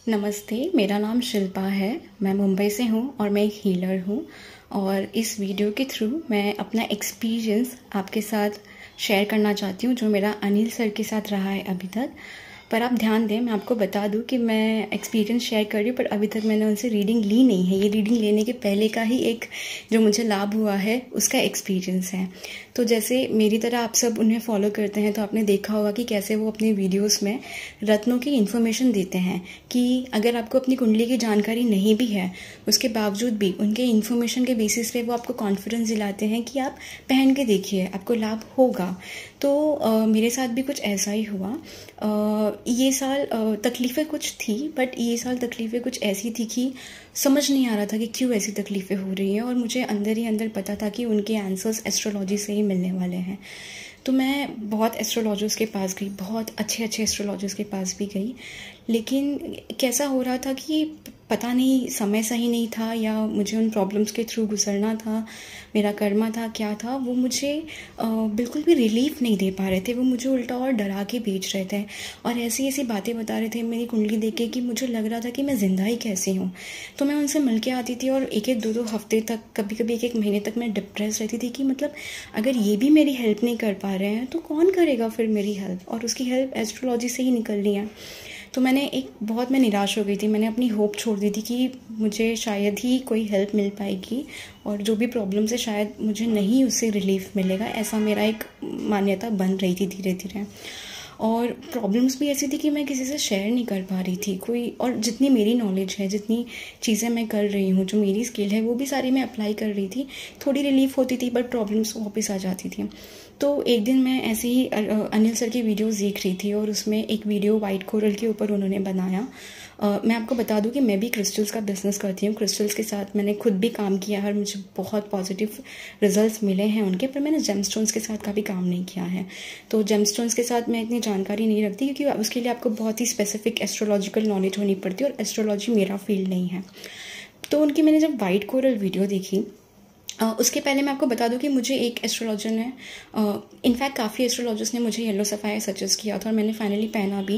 नमस्ते, मेरा नाम शिल्पा है। मैं मुंबई से हूँ और मैं एक हीलर हूँ। और इस वीडियो के थ्रू मैं अपना एक्सपीरियंस आपके साथ शेयर करना चाहती हूँ, जो मेरा अनिल सर के साथ रहा है अभी तक। पर आप ध्यान दें, मैं आपको बता दूँ कि मैं एक्सपीरियंस शेयर कर रही हूँ, पर अभी तक मैंने उनसे रीडिंग ली नहीं है। ये रीडिंग लेने के पहले का ही एक जो मुझे लाभ हुआ है उसका एक्सपीरियंस है। तो जैसे मेरी तरह आप सब उन्हें फॉलो करते हैं, तो आपने देखा होगा कि कैसे वो अपने वीडियोस में रत्नों की इन्फॉर्मेशन देते हैं कि अगर आपको अपनी कुंडली की जानकारी नहीं भी है, उसके बावजूद भी उनके इन्फॉर्मेशन के बेसिस पे वो आपको कॉन्फिडेंस दिलाते हैं कि आप पहन के देखिए, आपको लाभ होगा। तो मेरे साथ भी कुछ ऐसा ही हुआ। ये साल तकलीफ़ें कुछ थी, बट ये साल तकलीफ़ें कुछ ऐसी थी कि समझ नहीं आ रहा था कि क्यों ऐसी तकलीफ़ें हो रही हैं, और मुझे अंदर ही अंदर पता था कि उनके आंसर्स एस्ट्रोलॉजी से ही मिलने वाले हैं। तो मैं बहुत एस्ट्रोलॉजर्स के पास गई, बहुत अच्छे अच्छे एस्ट्रोलॉजर्स के पास भी गई, लेकिन कैसा हो रहा था कि पता नहीं समय सही नहीं था, या मुझे उन प्रॉब्लम्स के थ्रू गुजरना था, मेरा कर्मा था, क्या था, वो मुझे बिल्कुल भी रिलीफ नहीं दे पा रहे थे। वो मुझे उल्टा और डरा के बेच रहे थे, और ऐसी ऐसी बातें बता रहे थे मेरी कुंडली देख के कि मुझे लग रहा था कि मैं ज़िंदा ही कैसे हूँ। तो मैं उनसे मिल के आती थी, और एक एक दो दो हफ्ते तक, कभी कभी एक एक महीने तक मैं डिप्रेस रहती थी कि मतलब अगर ये भी मेरी हेल्प नहीं कर पा रहे हैं तो कौन करेगा फिर मेरी हेल्प, और उसकी हेल्प एस्ट्रोलॉजी से ही निकल रही है। तो मैं निराश हो गई थी। मैंने अपनी होप छोड़ दी थी कि मुझे शायद ही कोई हेल्प मिल पाएगी, और जो भी प्रॉब्लम्स है शायद मुझे नहीं उससे रिलीफ मिलेगा, ऐसा मेरा एक मान्यता बन रही थी धीरे धीरे। और प्रॉब्लम्स भी ऐसी थी कि मैं किसी से शेयर नहीं कर पा रही थी कोई, और जितनी मेरी नॉलेज है, जितनी चीज़ें मैं कर रही हूँ, जो मेरी स्किल है, वो भी सारी मैं अप्लाई कर रही थी। थोड़ी रिलीफ होती थी, बट प्रॉब्लम्स वापस आ जाती थी। तो एक दिन मैं ऐसे ही अनिल सर की वीडियोस देख रही थी, और उसमें एक वीडियो वाइट कोरल के ऊपर उन्होंने बनाया। मैं आपको बता दूं कि मैं भी क्रिस्टल्स का बिज़नेस करती हूँ। क्रिस्टल्स के साथ मैंने खुद भी काम किया है, और मुझे बहुत पॉजिटिव रिजल्ट्स मिले हैं उनके, पर मैंने जेमस्टोन्स के साथ कभी काम नहीं किया है। तो जेमस्टोन्स के साथ मैं इतनी जानकारी नहीं रखती, क्योंकि उसके लिए आपको बहुत ही स्पेसिफिक एस्ट्रोलॉजिकल नॉलेज होनी पड़ती है, और एस्ट्रोलॉजी मेरा फील्ड नहीं है। तो उनकी मैंने जब वाइट कोरल वीडियो देखी, उसके पहले मैं आपको बता दूं कि मुझे एक एस्ट्रोलॉजर ने, इनफैक्ट काफ़ी एस्ट्रोलॉजर्स ने मुझे येलो सफ़ायर सजेस्ट किया था, और मैंने फाइनली पहना भी,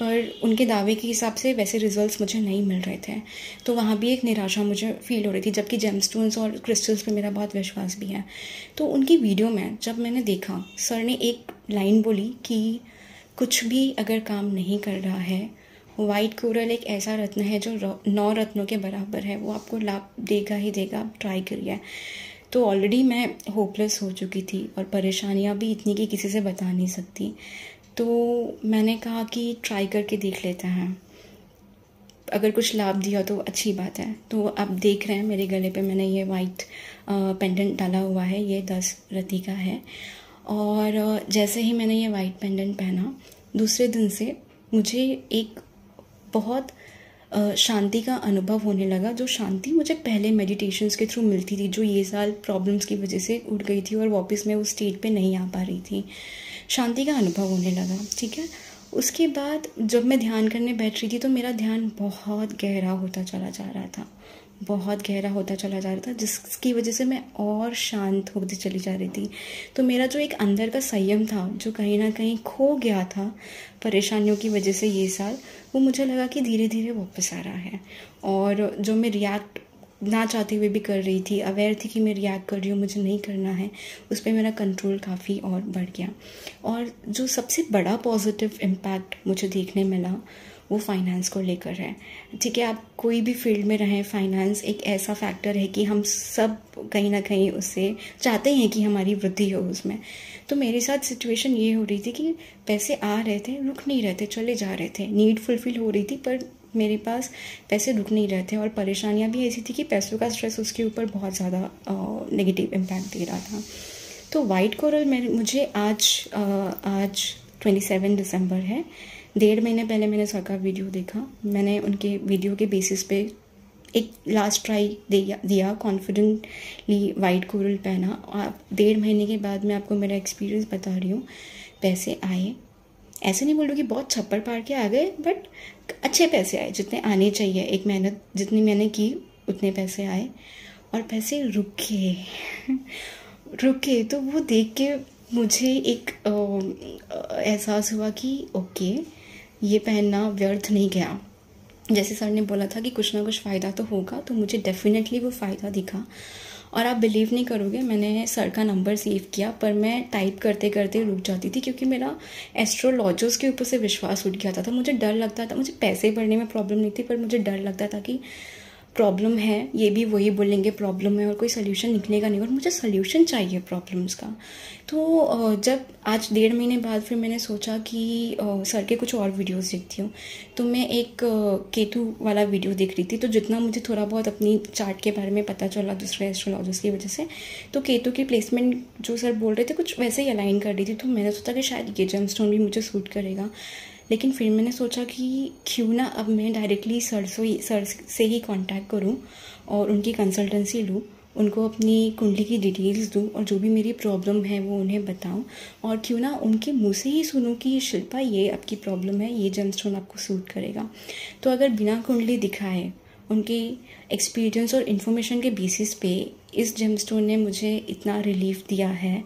पर उनके दावे के हिसाब से वैसे रिजल्ट्स मुझे नहीं मिल रहे थे। तो वहाँ भी एक निराशा मुझे फील हो रही थी, जबकि जेमस्टोन्स और क्रिस्टल्स पे मेरा बहुत विश्वास भी है। तो उनकी वीडियो में जब मैंने देखा, सर ने एक लाइन बोली कि कुछ भी अगर काम नहीं कर रहा है, वाइट कोरल एक ऐसा रत्न है जो 9 रत्नों के बराबर है, वो आपको लाभ देगा ही देगा, आप ट्राई करिए। तो ऑलरेडी मैं होपलेस हो चुकी थी, और परेशानियां भी इतनी कि किसी से बता नहीं सकती। तो मैंने कहा कि ट्राई करके देख लेते हैं, अगर कुछ लाभ दिया तो अच्छी बात है। तो आप देख रहे हैं मेरे गले पे मैंने ये वाइट पेंडेंट डाला हुआ है, ये 10 रत्ती का है। और जैसे ही मैंने ये वाइट पेंडेंट पहना, दूसरे दिन से मुझे एक बहुत शांति का अनुभव होने लगा, जो शांति मुझे पहले मेडिटेशंस के थ्रू मिलती थी, जो ये साल प्रॉब्लम्स की वजह से उड़ गई थी, और वापस मैं उस स्टेट पे नहीं आ पा रही थी। शांति का अनुभव होने लगा, ठीक है। उसके बाद जब मैं ध्यान करने बैठ रही थी, तो मेरा ध्यान बहुत गहरा होता चला जा रहा था, बहुत गहरा होता चला जा रहा था, जिसकी वजह से मैं और शांत होती चली जा रही थी। तो मेरा जो एक अंदर का संयम था, जो कहीं ना कहीं खो गया था परेशानियों की वजह से ये साल, वो मुझे लगा कि धीरे धीरे वापस आ रहा है। और जो मैं रिएक्ट ना चाहते हुए भी कर रही थी, अवेयर थी कि मैं रिएक्ट कर रही हूँ, मुझे नहीं करना है, उस पर मेरा कंट्रोल काफ़ी और बढ़ गया। और जो सबसे बड़ा पॉजिटिव इम्पैक्ट मुझे देखने मिला, वो फाइनेंस को लेकर है। ठीक है, आप कोई भी फील्ड में रहें, फाइनेंस एक ऐसा फैक्टर है कि हम सब कहीं ना कहीं उससे चाहते हैं कि हमारी वृद्धि हो उसमें। तो मेरे साथ सिचुएशन ये हो रही थी कि पैसे आ रहे थे, रुक नहीं रहे थे, चले जा रहे थे, नीड फुलफिल हो रही थी, पर मेरे पास पैसे रुक नहीं रहे थे। और परेशानियां भी ऐसी थी कि पैसों का स्ट्रेस उसके ऊपर बहुत ज़्यादा नेगेटिव इम्पैक्ट दे रहा था। तो वाइट कोरल मुझे आज 27 दिसंबर है, 1.5 महीने पहले मैंने सर का वीडियो देखा। मैंने उनके वीडियो के बेसिस पे एक लास्ट ट्राई दिया, कॉन्फिडेंटली वाइट कोरल पहना। 1.5 महीने के बाद मैं आपको मेरा एक्सपीरियंस बता रही हूँ। पैसे आए, ऐसे नहीं बोल रही कि बहुत छप्पर पार के आ गए, बट अच्छे पैसे आए, जितने आने चाहिए। एक मेहनत जितनी मैंने की उतने पैसे आए, और पैसे रुके रुके। तो वो देख के मुझे एक एहसास हुआ कि ओके, ये पहनना व्यर्थ नहीं गया। जैसे सर ने बोला था कि कुछ ना कुछ फ़ायदा तो होगा, तो मुझे डेफिनेटली वो फ़ायदा दिखा। और आप बिलीव नहीं करोगे, मैंने सर का नंबर सेव किया पर मैं टाइप करते करते रुक जाती थी, क्योंकि मेरा एस्ट्रोलॉजर्स के ऊपर से विश्वास उठ गया था। मुझे डर लगता था, मुझे पैसे भरने में प्रॉब्लम नहीं थी, पर मुझे डर लगता था कि प्रॉब्लम है, ये भी वही बोलेंगे प्रॉब्लम है और कोई सोल्यूशन निकलेगा नहीं, और मुझे सोल्यूशन चाहिए प्रॉब्लम्स का। तो जब आज 1.5 महीने बाद फिर मैंने सोचा कि सर के कुछ और वीडियोस देखती हूँ, तो मैं एक केतु वाला वीडियो देख रही थी। तो जितना मुझे थोड़ा बहुत अपनी चार्ट के बारे में पता चला दूसरे एस्ट्रोलॉजर्स की वजह से, तो केतु की प्लेसमेंट जो सर बोल रहे थे कुछ वैसे ही अलाइन कर रही थी। तो मैंने सोचा कि शायद ये जेमस्टोन भी मुझे सूट करेगा। लेकिन फिर मैंने सोचा कि क्यों ना अब मैं डायरेक्टली सर से ही कांटेक्ट करूं और उनकी कंसल्टेंसी लूं, उनको अपनी कुंडली की डिटेल्स दूं और जो भी मेरी प्रॉब्लम है वो उन्हें बताऊं, और क्यों ना उनके मुंह से ही सुनूं कि शिल्पा ये आपकी प्रॉब्लम है, ये जेमस्टोन आपको सूट करेगा। तो अगर बिना कुंडली दिखाए उनके एक्सपीरियंस और इन्फॉर्मेशन के बेसिस पे इस जेमस्टोन ने मुझे इतना रिलीफ दिया है,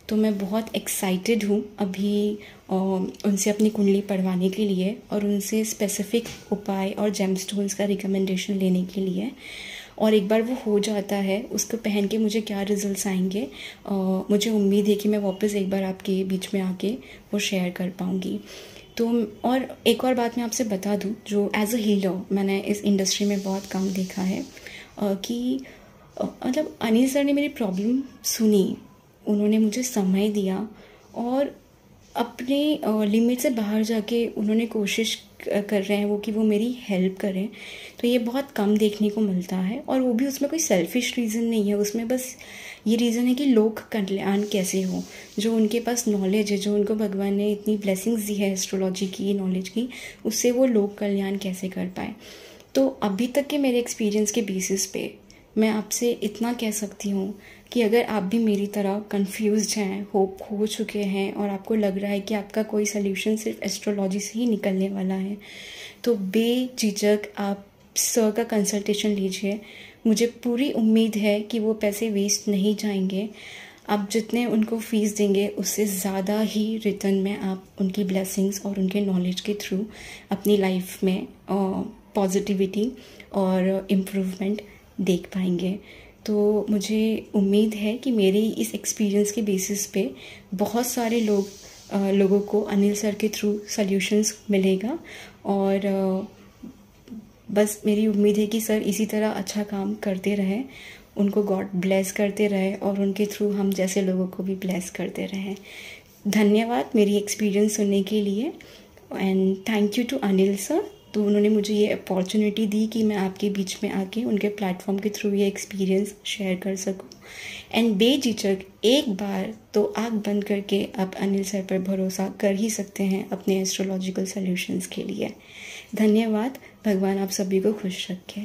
तो मैं बहुत एक्साइटेड हूँ अभी उनसे अपनी कुंडली पढ़वाने के लिए और उनसे स्पेसिफिक उपाय और जेमस्टोन्स का रिकमेंडेशन लेने के लिए। और एक बार वो हो जाता है, उसको पहन के मुझे क्या रिजल्ट्स आएंगे, मुझे उम्मीद है कि मैं वापस एक बार आपके बीच में आके वो शेयर कर पाऊँगी। तो और एक और बात मैं आपसे बता दूँ, जो एज अ हीलर मैंने इस इंडस्ट्री में बहुत कम देखा है कि मतलब अनिल सर ने मेरी प्रॉब्लम सुनी, उन्होंने मुझे समय दिया और अपने लिमिट से बाहर जाके उन्होंने कोशिश कर रहे हैं वो कि वो मेरी हेल्प करें। तो ये बहुत कम देखने को मिलता है, और वो भी उसमें कोई सेल्फिश रीज़न नहीं है, उसमें बस ये रीज़न है कि लोक कल्याण कैसे हो। जो उनके पास नॉलेज है, जो उनको भगवान ने इतनी ब्लेसिंग्स दी है एस्ट्रोलॉजी की नॉलेज की, उससे वो लोक कल्याण कैसे कर पाए। तो अभी तक के मेरे एक्सपीरियंस के बेसिस पे मैं आपसे इतना कह सकती हूँ कि अगर आप भी मेरी तरह कंफ्यूज्ड हैं, होप खो चुके हैं और आपको लग रहा है कि आपका कोई सल्यूशन सिर्फ एस्ट्रोलॉजी से ही निकलने वाला है, तो बेझिझक आप सर का कंसल्टेशन लीजिए। मुझे पूरी उम्मीद है कि वो पैसे वेस्ट नहीं जाएंगे। आप जितने उनको फीस देंगे उससे ज़्यादा ही रिटर्न में आप उनकी ब्लेसिंग्स और उनके नॉलेज के थ्रू अपनी लाइफ में पॉजिटिविटी और इम्प्रूवमेंट देख पाएंगे। तो मुझे उम्मीद है कि मेरे इस एक्सपीरियंस के बेसिस पे बहुत सारे लोगों को अनिल सर के थ्रू सॉल्यूशंस मिलेगा, और बस मेरी उम्मीद है कि सर इसी तरह अच्छा काम करते रहें, उनको गॉड ब्लेस करते रहे और उनके थ्रू हम जैसे लोगों को भी ब्लेस करते रहें। धन्यवाद मेरी एक्सपीरियंस सुनने के लिए, and thank you to Anil sir. तो उन्होंने मुझे ये अपॉर्चुनिटी दी कि मैं आपके बीच में आके उनके प्लेटफॉर्म के थ्रू ये एक्सपीरियंस शेयर कर सकूं। एंड बेझिझक एक बार तो आँख बंद करके आप अनिल सर पर भरोसा कर ही सकते हैं अपने एस्ट्रोलॉजिकल सॉल्यूशंस के लिए। धन्यवाद। भगवान आप सभी को खुश रखे।